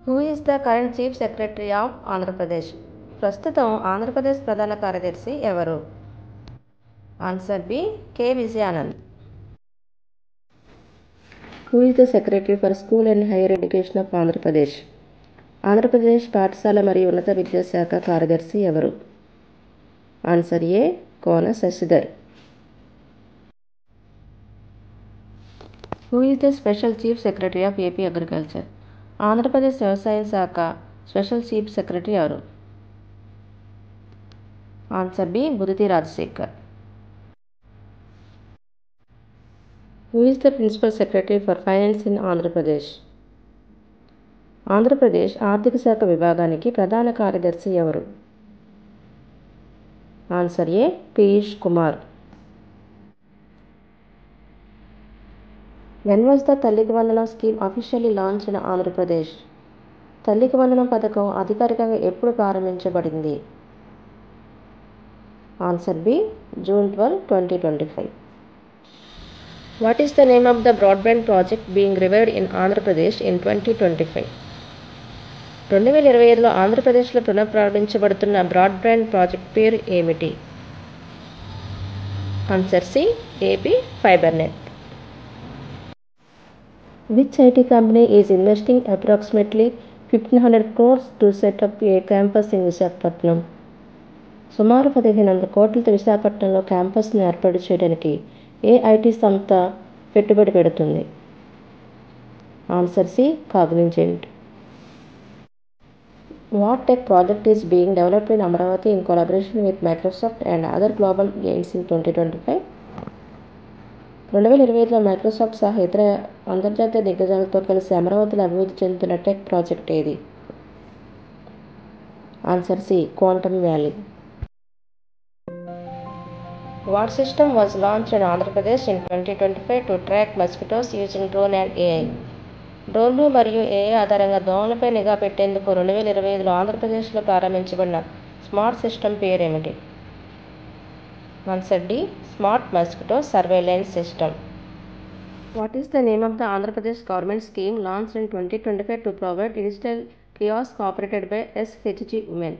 Who is the current chief secretary of Andhra Pradesh? ప్రస్తుతం ఆంధ్రప్రదేశ్ ప్రధాన కార్యదర్శి ఎవరు? Answer B. K. Vijayanand. Who is the secretary for school and higher education of Andhra Pradesh? Andhra Pradesh పాఠశాల మరియు ఉన్నత విద్యాశాఖ కార్యదర్శి ఎవరు? Answer A. Kona Sasidhar. Who is the special chief secretary of AP agriculture? Andhra Pradesh వ్యవసాయ శాఖ స్పెషల్ చీఫ్ సెక్రటరీ ఎవరు? Answer B. Buditi Rajasekhar. Who is the principal secretary for finance in Andhra Pradesh? Andhra Pradesh ఆర్థిక శాఖ విభాగానికి ప్రధాన కార్యదర్శి ఎవరు? Answer A. Piyush Kumar. When was the Thalliki Vandanam scheme officially launched in Andhra Pradesh? Thalliki Vandanam పథకం అధికారికంగా ఎప్పుడు ప్రారంభించబడింది? Answer B. June 12, 2025. What is the name of the broadband project being revived in Andhra Pradesh in 2025? 2025లో ఆంధ్రప్రదేశ్లో పునఃప్రారంభించబడుతున్న బ్రాడ్బ్యాండ్ ప్రాజెక్ట్ పేరు ఏమిటి? Answer C. AP fiber net. Which IT company is investing approximately 1,500 crores to set up a campus in Visakhapatnam? సుమారు 1,500 కోట్లతో విశాఖపట్నంలో క్యాంపస్ను ఏర్పాటు చేయడానికి ఏ ఐటీ సంస్థ పెట్టుబడి పెడుతుంది? Answer C. Cognizant. What tech project is being developed in Amaravati in collaboration with Microsoft and other global giants in 2025? 2025లో Microsoft సహా ఇతర అంతర్జాతీయ దిగ్గజాలతో కలిసి అమరావతిలో అభివృద్ధి చెందుతున్న టెక్ ప్రాజెక్ట్ ఏది? Answer C. Quantum valley. What system was launched in Andhra Pradesh in 2025 to track mosquitoes using drone and AI? డ్రోన్లు మరియు ఏఐ ఆధారంగా దోమలపై నిఘా పెట్టేందుకు 2025లో ఆంధ్రప్రదేశ్లో ప్రారంభించబడిన స్మార్ట్ సిస్టమ్ పేరేమిటి? Answer D. Smart mosquito surveillance system. What is the name of the Andhra Pradesh government scheme launched in 2025 to provide digital kiosk operated by SHG women?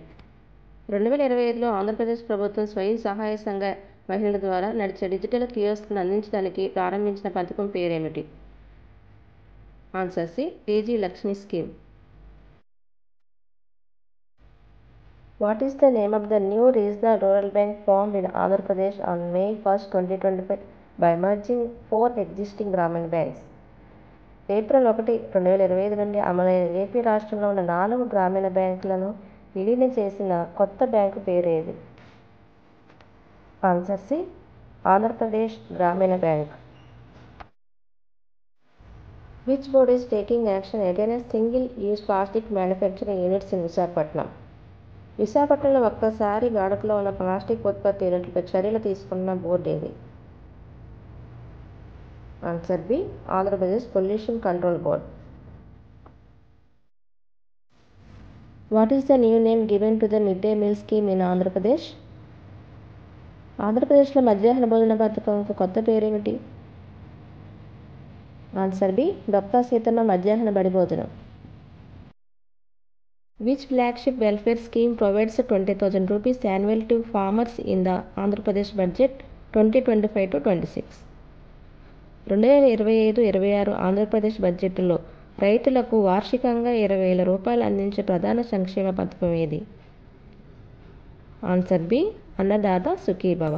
2025లో ఆంధ్రప్రదేశ్ ప్రభుత్వం స్వయం సహాయ సంఘ మహిళల ద్వారా నడిచే డిజిటల్ కియాస్క్ను అందించడానికి ప్రారంభించిన పథకం పేరేమిటి? Answer C. TG Lakshmi scheme. What is the name of the new regional rural bank formed in Andhra Pradesh on May 1, 2025 by merging 4 existing Grameena banks? April 1, 2025 నుండి అమలైన ఏపీ రాష్ట్రంలో ఉన్న 4 గ్రామీణ బ్యాంకులను విలీనం చేసిన కొత్త బ్యాంకు పేరేది? Answer C. Andhra Pradesh Grameena bank. Which board is taking action against single use plastic manufacturing units in Visakhapatnam? విశాఖపట్నంలో ఒక్కసారి వాడుకలో ఉన్న ప్లాస్టిక్ ఉత్పత్తి యూనిట్లపై చర్యలు తీసుకున్న బోర్డు ఏది? Answer B. Andhra Pradesh pollution control board. What is the new name given to the mid day meal scheme in Andhra Pradesh? ఆంధ్రప్రదేశ్లో మధ్యాహ్న భోజన పథకంకు కొత్త పేరేమిటి? Answer B. డొక్కా సీతమ్మ మధ్యాహ్న బడి భోజనం. Which flagship welfare scheme provides 20,000 rupees annually to farmers in the Andhra Pradesh budget 2025-26? 2025-26 Andhra Pradesh బడ్జెట్లో రైతులకు వార్షికంగా 20,000 రూపాయలు అందించే ప్రధాన సంక్షేమ పథకం ఏది? Answer B. Annadata Sukhibhava.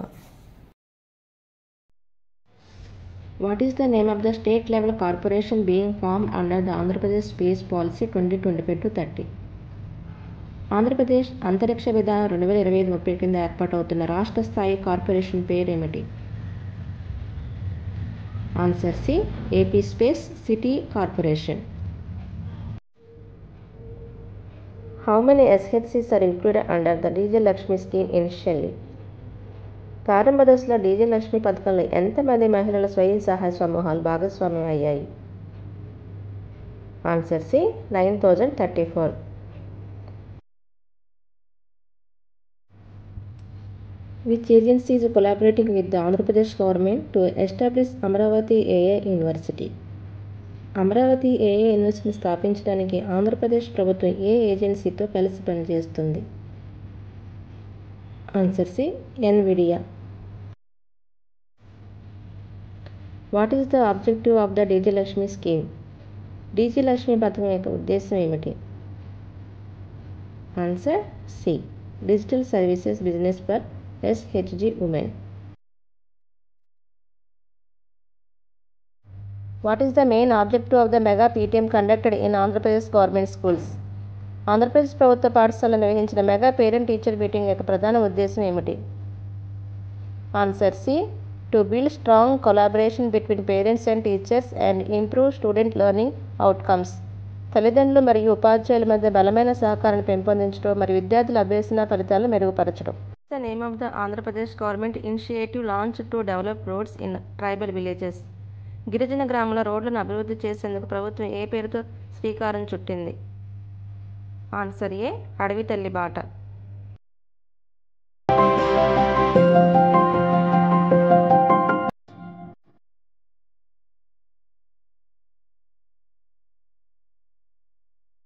What is the name of the state level corporation being formed under the Andhra Pradesh space policy 2025-30? Andhra Pradesh అంతరిక్ష విధానం 2025-30 కింద ఏర్పాటవుతున్న రాష్ట్ర స్థాయి కార్పొరేషన్ పేరేమిటి? Answer C. AP space city corporation. How many ఎస్హెచ్సిస్ are included under the DJ Lakshmi scheme initially? ప్రారంభ దశలో డీజే లక్ష్మి పథకంలో ఎంతమంది మహిళల స్వయం సహాయ సమూహాలు భాగస్వామ్యం అయ్యాయి? Answer C. 9,034. Which agency is collaborating with the Andhra Pradesh government to establish Amaravati AI University? Amaravati AI యూనివర్సిటీని స్థాపించడానికి ఆంధ్రప్రదేశ్ ప్రభుత్వం ఏ ఏజెన్సీతో కలిసి పనిచేస్తుంది? Answer C, Nvidia. What is the objective of the DG Lakshmi scheme? DG Lakshmi పథకం యొక్క ఉద్దేశం ఏమిటి? Answer C, digital services business for SHG women. What is the main objective of the mega PTM conducted in Andhra Pradesh government schools? Andhra Pradesh ప్రభుత్వ పాఠశాలలో నిర్వహించిన mega parent teacher meeting యొక్క ప్రధాన ఉద్దేశం ఏమిటి? Answer C, to build strong collaboration between parents and teachers and improve student learning outcomes. తల్లిదండ్రులు మరియు ఉపాధ్యాయుల మధ్య బలమైన సహకారాన్ని పెంపొందించడం మరియు విద్యార్థుల అభ్యసన ఫలితాలను మెరుగుపరచడం. The name of the Andhra Pradesh government initiative launched to develop roads in tribal villages. గిరిజన గ్రామాల రోడ్లను అభివృద్ధి చేసేందుకు ప్రభుత్వం ఏ పేరుతో శ్రీకారం చుట్టింది? ఆన్సర్ ఏ, అడవి తల్లి బాట.